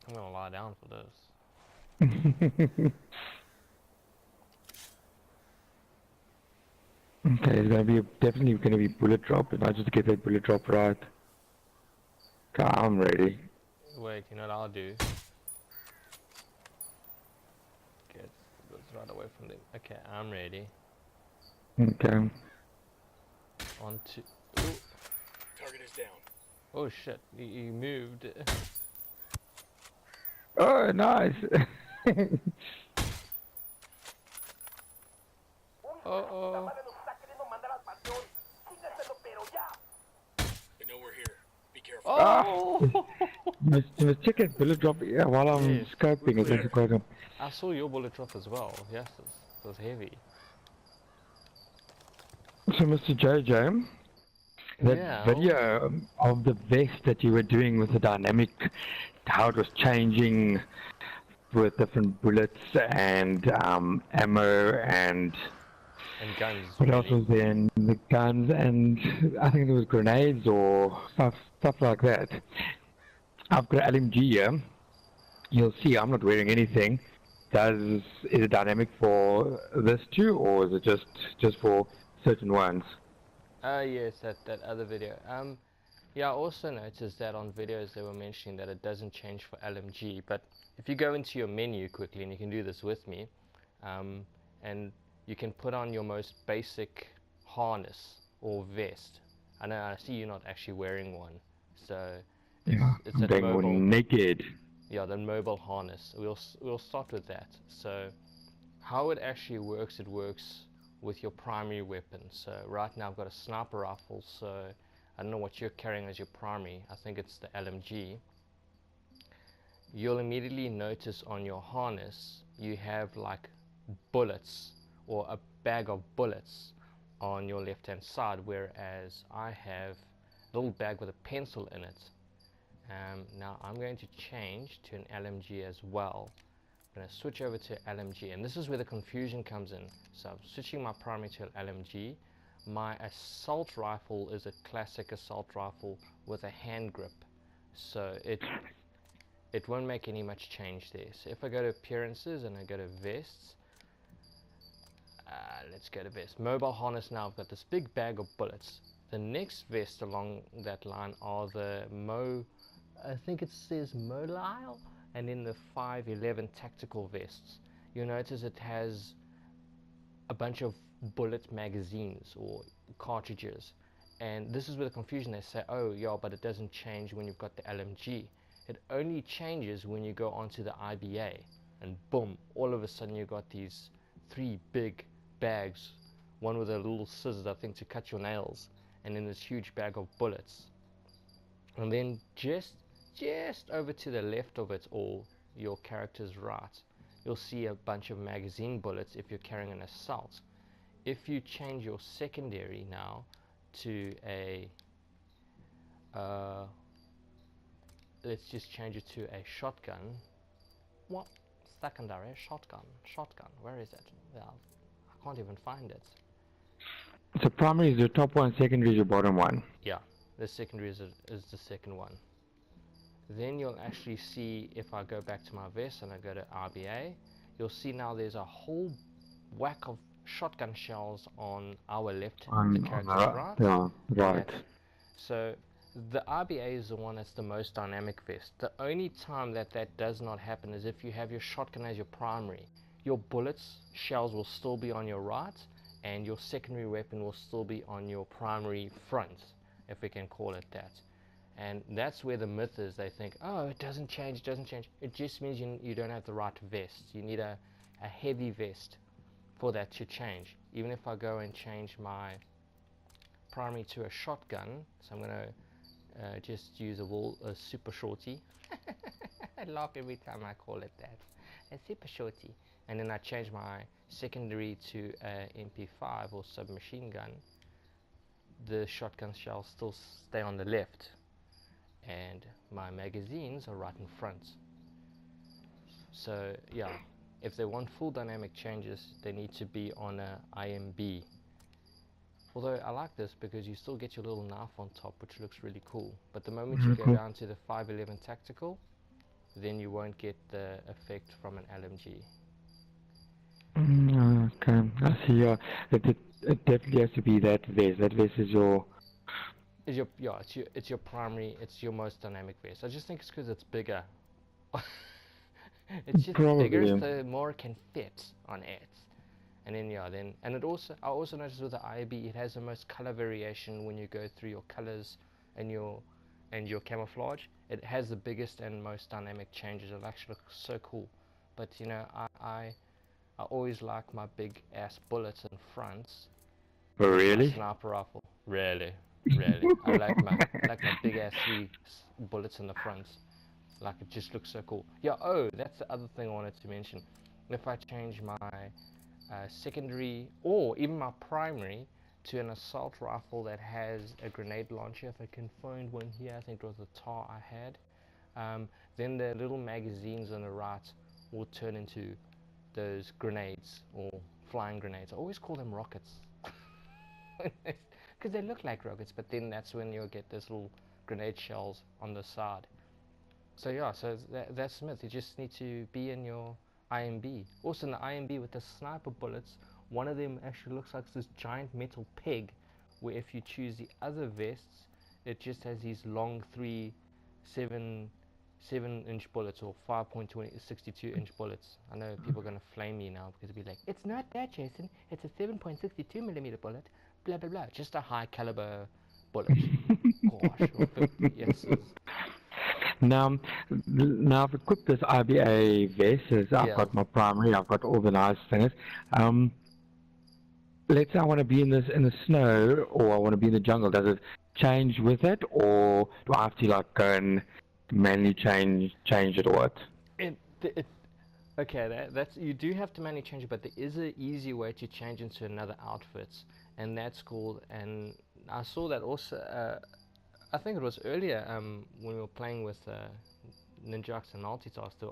I'm gonna lie down for this. Okay, it's gonna be definitely gonna be bullet drop, and I just get that bullet drop right. Okay, I'm ready. Wait, you know what I'll do? Get this right away from them. Okay, I'm ready. Okay. On to. Ooh. Target is down. Oh shit, you moved. Oh, nice. Oh. They know we're here. Be careful. Ah, Oh! you must check that bullet drop, yeah, while I'm Yes. scoping. It's actually quite good. I saw your bullet drop as well. Yes, it was heavy. So, Mr. JJ, that Yeah. video of the vest that you were doing with the dynamic, how it was changing with different bullets and ammo and And guns. what else Really. was there? And the guns and I think there was grenades or stuff like that. I've got an LMG here. You'll see I'm not wearing anything. Is it dynamic for this too, or is it just for certain ones? Yes, that other video. Yeah, I also noticed that on videos they were mentioning that it doesn't change for LMG, but if you go into your menu quickly, and you can do this with me, and you can put on your most basic harness or vest. I know I see you're not actually wearing one, so Yeah, it's I'm that going more mobile. naked. Yeah, the mobile harness. We'll start with that. So how it actually works, it works with your primary weapon. So right now I've got a sniper rifle, so I don't know what you're carrying as your primary. I think it's the LMG. You'll immediately notice on your harness you have like bullets or a bag of bullets on your left hand side, whereas I have a little bag with a pencil in it. Now I'm going to change to an LMG as well. I'm going to switch over to LMG, and this is where the confusion comes in. So I'm switching my primary to an LMG. My assault rifle is a classic assault rifle with a hand grip, so it won't make any much change there. So if I go to appearances and I go to vests, let's go to vest. Mobile harness. Now I've got this big bag of bullets. The next vest along that line are the I think it says Mobile, and then the 511 tactical vests. You'll notice it has a bunch of bullet magazines or cartridges, and this is where the confusion. They say, oh yeah, but it doesn't change when you've got the LMG. It only changes when you go onto the IBA, and boom, all of a sudden you've got these three big bags, one with a little scissors, I think, to cut your nails, and then this huge bag of bullets. And then just over to the left of it, or your character's right, you'll see a bunch of magazine bullets if you're carrying an assault. If you change your secondary now to a let's just change it to a shotgun. What? Secondary shotgun, where is it? Well, I can't even find it. So primary is your top one, secondary is your bottom one. Yeah, the secondary is the second one. Then you'll actually see, if I go back to my vest and I go to RBA, you'll see now there's a whole whack of shotgun shells on our left, the character's right. Yeah, right. So the RBA is the one that's the most dynamic vest. The only time that does not happen is if you have your shotgun as your primary. Your bullets, shells will still be on your right, and your secondary weapon will still be on your primary front, if we can call it that. And that's where the myth is. They think, oh, it doesn't change. It just means you don't have the right vest. You need a heavy vest for that to change. Even if I go and change my primary to a shotgun, so I'm going to just use a super shorty. I laugh every time I call it that. A super shorty. And then I change my secondary to a MP5 or submachine gun. The shotgun shells still stay on the left, and my magazines are right in front. So yeah, if they want full dynamic changes, they need to be on a IMB. Although I like this because you still get your little knife on top, which looks really cool. But the moment you go down to the 511 tactical, then you won't get the effect from an LMG. Okay, I see. It definitely has to be that vest. That vest is your. It's your primary, it's your most dynamic vest. I just think it's because it's bigger. It's just bigger, Probably. so more it can fit on it. And then I also noticed with the IAB it has the most color variation when you go through your colors and your camouflage. It has the biggest and most dynamic changes. It actually looks so cool. But you know, I always like my big ass bullets in fronts Oh, with my really? sniper rifle. Really, really. I like my big ass bullets in the fronts. Like it just looks so cool. Yeah. Oh, that's the other thing I wanted to mention. If I change my secondary or even my primary to an assault rifle that has a grenade launcher, if I can find one here, I think it was the TAR I had, then the little magazines on the right will turn into those grenades or flying grenades. I always call them rockets because they look like rockets, but then that's when you'll get those little grenade shells on the side. So yeah, so that's Smith. You just need to be in your IMB. Also in the IMB with the sniper bullets, one of them actually looks like this giant metal peg, where if you choose the other vests, it just has these long 7-inch bullets or 5.62-inch bullets. I know people are going to flame me now because they'll be like, it's not that, Jason. It's a 7.62mm bullet. Blah blah blah. Just a high caliber bullet. Gosh, or 50. Yes. Now, now I've equipped this IBA vest. I've got my primary. I've got all the nice things. Let's say I want to be in the snow, or I want to be in the jungle. Does it change with it, or do I have to like go and manually change it or what? Okay, that's you do have to manually change it, but there is an easy way to change into another outfit, and that's called. And I saw that also. I think it was earlier when we were playing with Ninjax and Multitasker,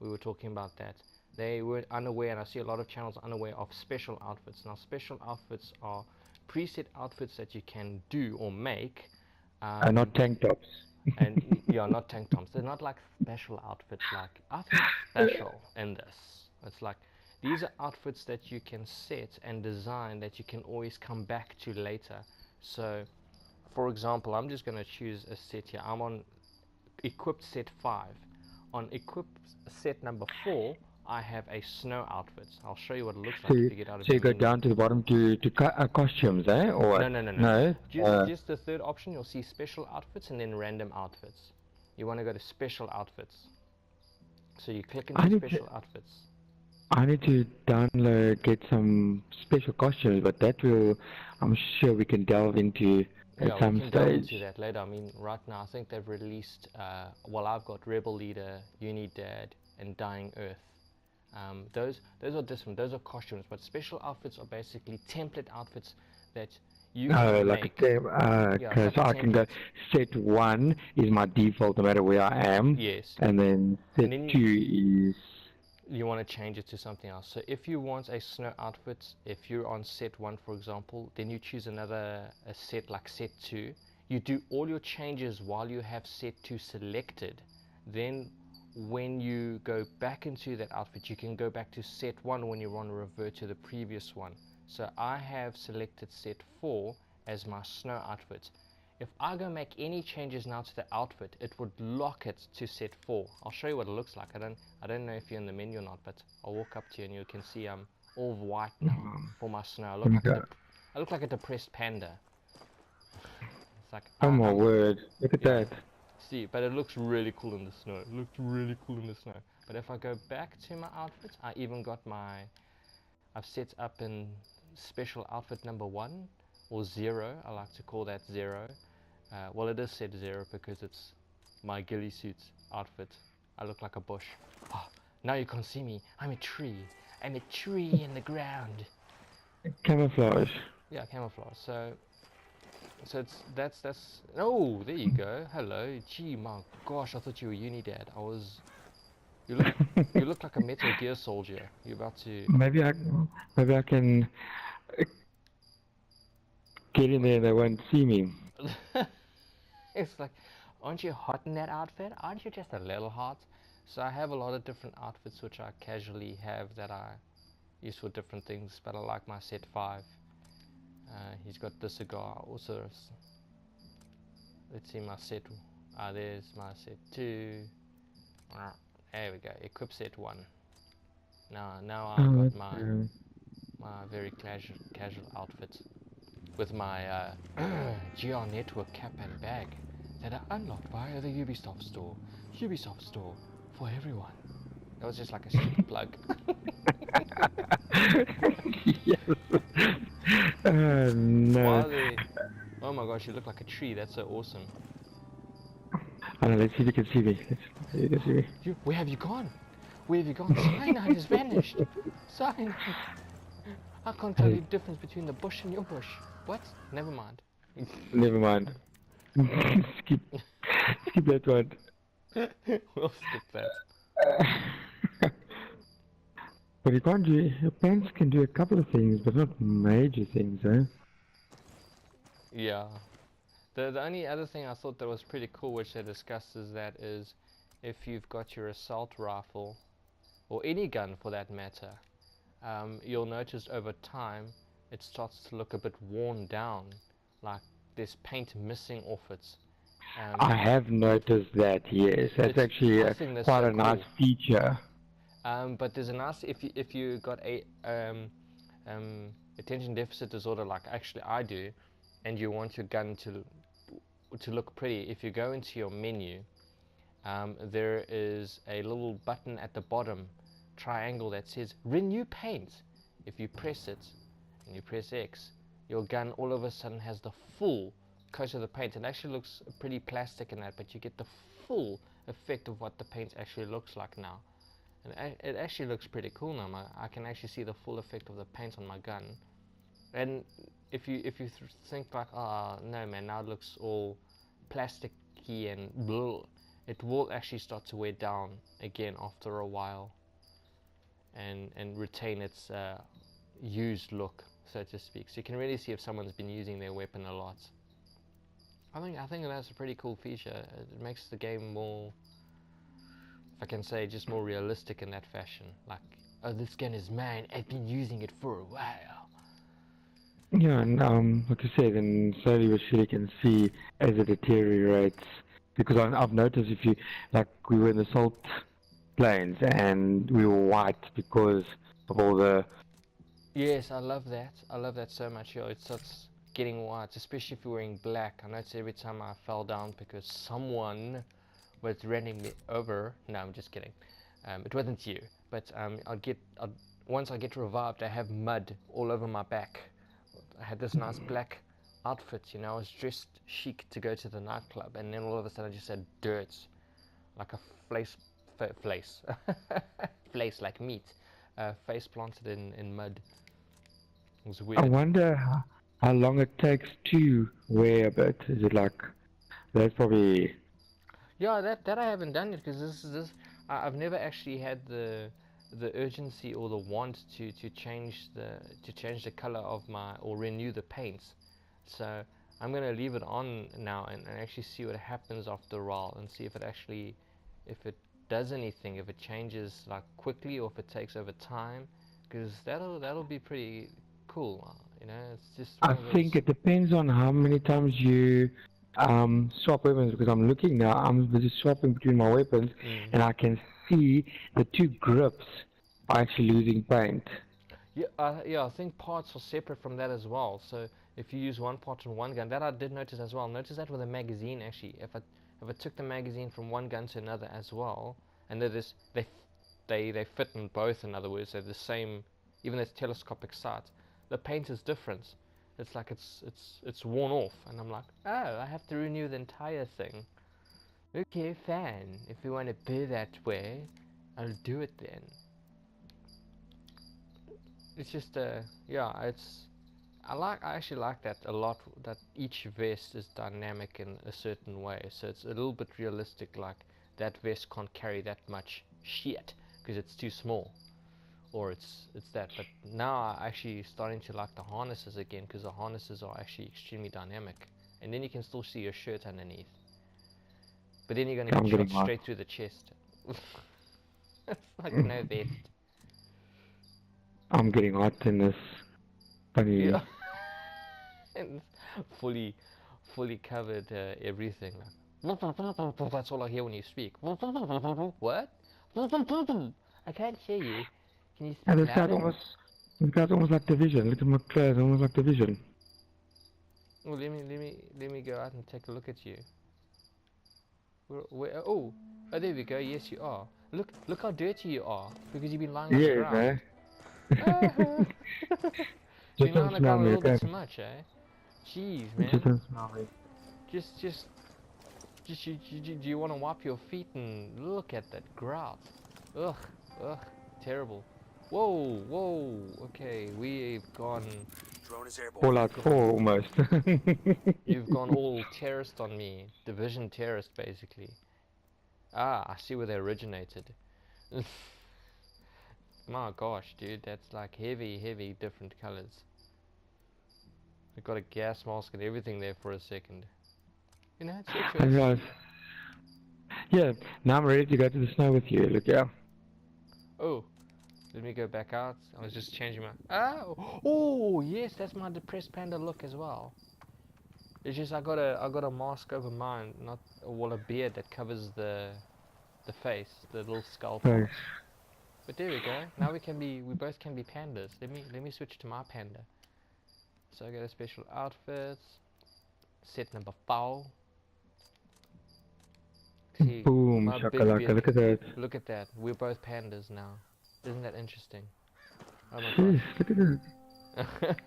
we were talking about that. They were unaware, and I see a lot of channels unaware of special outfits. Now, special outfits are preset outfits that you can do or make. And not tank tops. And yeah, not tank tops. They're not like special outfits. Like I think special in this. It's like these are outfits that you can set and design that you can always come back to later. So, for example, I'm just going to choose a set here. I'm on equipped set 5. On equipped set number 4, I have a snow outfit. I'll show you what it looks like if you get out of So your you go menu. down to the bottom to costumes, eh? Or what? No. Just the third option, you'll see special outfits and then random outfits. You want to go to special outfits. So you click into special outfits. I need to get some special costumes, but I'm sure we can delve into at some we can delve into that later. I mean, right now I think they've released, I've got Rebel Leader, Unidad, and Dying Earth. Those are different. Those are costumes, but special outfits are basically template outfits that you can make. Okay, so I can go set 1 is my default no matter where I am. Yes. And then set 2 is... You want to change it to something else. So if you want a snow outfit, if you're on set 1 for example, then you choose a set like set 2. You do all your changes while you have set 2 selected. Then when you go back into that outfit, you can go back to set 1 when you want to revert to the previous one. So I have selected set 4 as my snow outfit. If I go make any changes now to the outfit, it would lock it to set 4. I'll show you what it looks like. I don't know if you're in the menu or not, but I'll walk up to you and you can see I'm all white now for my snow. I look like a depressed panda. It's like, oh my word, look at that. See, but it looks really cool in the snow. It looks really cool in the snow. But if I go back to my outfit, I even got I've set up in special outfit number 1 or 0. I like to call that 0. Well, it is set 0 because it's my ghillie suit outfit. I look like a bush. Oh, now you can't see me. I'm a tree. I'm a tree in the ground. Camouflage. Yeah, camouflage. So that's oh, there you go. Hello. Gee, my gosh, I thought you were Unidad. You look like a Metal Gear soldier. You're about to... Maybe I can get in there and they won't see me. It's like, aren't you hot in that outfit? Aren't you just a little hot? So I have a lot of different outfits which I casually have that I use for different things, but I like my set 5. He's got this cigar also. Let's see my set. There's my set 2. There we go. Equip set 1. Now I've got my very casual outfit with my GR Network cap and bag that are unlocked via the Ubisoft store. Ubisoft store for everyone. That was just like a stupid plug. Yes. Oh no. Oh my gosh, you look like a tree. That's so awesome. I don't know, let's see if you can see me. Let's see if you can see me. Where have you gone? Where have you gone? Cyanide has vanished. Cyanide. I can't tell you the difference between the bush and your bush. What? Never mind. Never mind. skip that one. We'll skip that. But you can't do. Pants can do a couple of things, but not major things, eh? Yeah. The only other thing I thought that was pretty cool, which they discussed, is that if you've got your assault rifle, or any gun for that matter, you'll notice over time it starts to look a bit worn down, like there's paint missing off it. I have noticed that, yes. That's actually quite a nice feature. But there's a nice, if you got a attention deficit disorder like actually I do, and you want your gun to look pretty, if you go into your menu, there is a little button at the bottom, triangle, that says renew paint. If you press it and you press X, your gun all of a sudden has the full coat of the paint. It actually looks pretty plastic in that, but you get the full effect of what the paint actually looks like now. And it actually looks pretty cool now. I can actually see the full effect of the paint on my gun. And if you think like, oh no man, now it looks all plasticky and blah, it will actually start to wear down again after a while, and retain its used look, so to speak. So you can really see if someone's been using their weapon a lot. I think that's a pretty cool feature. It makes the game more, if I can say, just more realistic in that fashion. Like, oh, this gun is mine, I've been using it for a while. Yeah, and like you said, and slowly but surely you can see as it deteriorates. Because I've noticed, if you, like, we were in the salt plains and we were white because of all the... Yes, I love that. I love that so much. Yo, it starts getting white, especially if you're wearing black. I noticed every time I fell down because someone was running me over. No, I'm just kidding. It wasn't you. But once I get revived, I have mud all over my back. I had this nice black outfit, you know, I was dressed chic to go to the nightclub, and then all of a sudden I just had dirt, like a place like meat, face planted in mud. It was weird. I wonder how long it takes to wear a bit. Is it like, that's probably... Yeah, that I haven't done yet, because I've never actually had the urgency or the want to change the color of my, or renew the paints. So I'm gonna leave it on now and actually see what happens after a while, and see if it does anything, if it changes like quickly or if it takes over time, because that'll be pretty cool, you know. It's just I think it depends on how many times you swap weapons, because I'm looking now, I'm busy swapping between my weapons, and I can see the two grips are actually losing paint. Yeah, I think parts are separate from that as well. So if you use one part on one gun, that I did notice as well. Notice that with a magazine actually. If I took the magazine from one gun to another as well, and they fit in both. In other words, they're the same. Even though it's telescopic sight, the paint is different. It's like it's worn off, and I'm like, oh, I have to renew the entire thing. Okay, fine. If you want to be that way, I'll do it then. It's just yeah, I actually like that a lot, that each vest is dynamic in a certain way, so it's a little bit realistic, like that vest can't carry that much shit because it's too small, or it's that. But now I'm actually starting to like the harnesses again, because the harnesses are actually extremely dynamic, and then you can still see your shirt underneath, but then you're going to get shot straight through the chest. It's like no vest. I'm getting hot in this funny. Yeah. And fully covered everything. That's all I hear when you speak. What? I can't hear you. Can you And speak this guy's louder? almost like Division. Look at my clothes, almost like Division. Well, let me go out and take a look at you. Oh, there we go. Yes, you are. Look how dirty you are because you've been lying on the Yeah, ground. man. Been Just lying don't on the smell ground a me, little bit okay? too much, eh? Jeez, Just man. don't smell me. Just, do you want to wipe your feet and look at that grout? Ugh, terrible. Whoa, okay, we've gone, Drone is airborne. Fallout 4 almost. you've gone all terrorist on me. Division terrorist, basically. Ah, I see where they originated. My gosh, dude, that's like heavy different colors. We've got a gas mask and everything there for a second. You know, it's your And choice. guys, yeah, now I'm ready to go to the snow with you. Look, yeah. Oh, let me go back out. I was just changing my... Oh, yes, that's my depressed panda look as well. It's just I got a mask over mine, not a beard that covers the face, the little skull part. Thanks. But there we go. Now we both can be pandas. Let me switch to my panda. So I got a special outfit. Set number 4. See, Boom, my big shakalaka, beard. look at that. Look at that. We're both pandas now. Isn't that interesting? Oh my Jeez, gosh. look at that.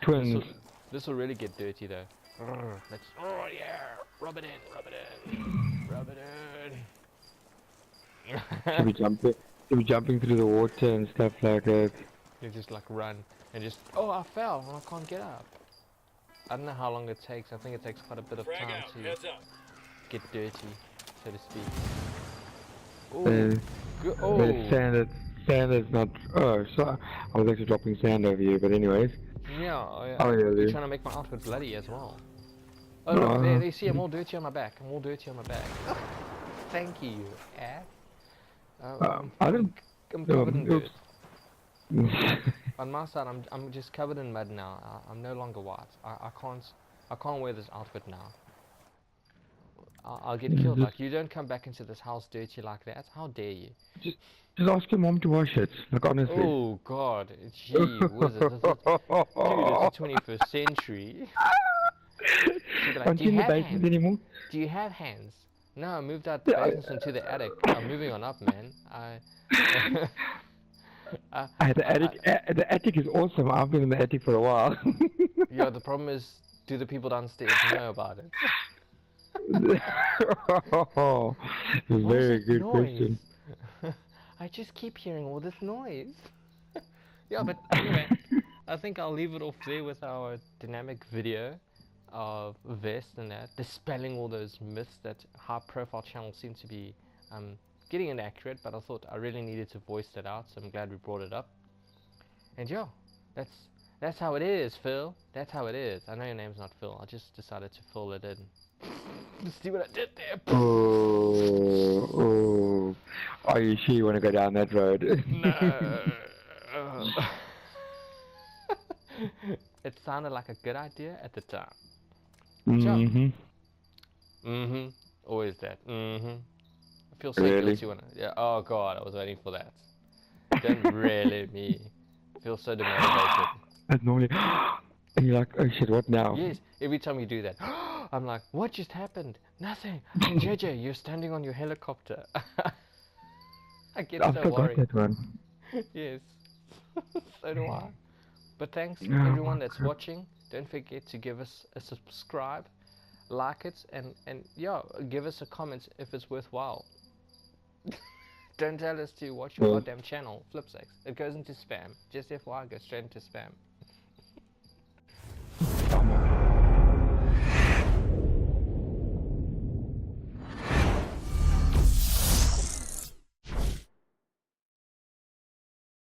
Twins. This will really get dirty though. Let's, oh yeah, rub it in. Should be jumping through the water and stuff like that. You just like run and just, oh, I fell and I can't get up. I don't know how long it takes. I think it takes quite a bit of Frag time out. to Heads up. get dirty, so to speak. Ooh, The sand is not. Oh, so I was actually dropping sand over you, but anyways. yeah, Oh yeah, you're dude. trying to make my outfit bloody as well. Oh look, there, see, I'm all dirty on my back. Thank you, you ass. I don't. I'm covered in dirt. Oops. On my side, I'm just covered in mud now. I'm no longer white. I can't wear this outfit now. I'll get killed. Like, you don't come back into this house dirty like that. How dare you? Just ask your mom to wash it. Like honestly. Oh God, gee whiz, dude, it's the 21st century. Like, Aren't you in the basement anymore? Do you have hands? No, I moved out the basement into the attic. I'm moving on up, man. The attic is awesome. I've been in the attic for a while. Yeah, the problem is, do the people downstairs know about it? Very good question. I just keep hearing all this noise. Yeah, but anyway, I think I'll leave it off there with our dynamic video of Vest and that, dispelling all those myths that high-profile channels seem to be getting inaccurate, but I thought I really needed to voice that out, so I'm glad we brought it up. And yeah, that's how it is, Phil. That's how it is. I know your name's not Phil. I just decided to fill it in. See what I did there? Oh. Are you sure you want to go down that road? No. It sounded like a good idea at the time. Always that. I feel so guilty when oh God, I was waiting for that. Don't really me. I feel so demotivated. And normally, and you're like, oh shit, what now? Yes, every time you do that, I'm like, what just happened? Nothing. JJ, you're standing on your helicopter. I get so worried. That one. Yes, so do I. But thanks everyone that's watching. Don't forget to give us a subscribe, like it, and yeah, give us a comment if it's worthwhile. Don't tell us to watch your goddamn channel, flip sakes. It goes into spam. Just FYI, go straight into spam.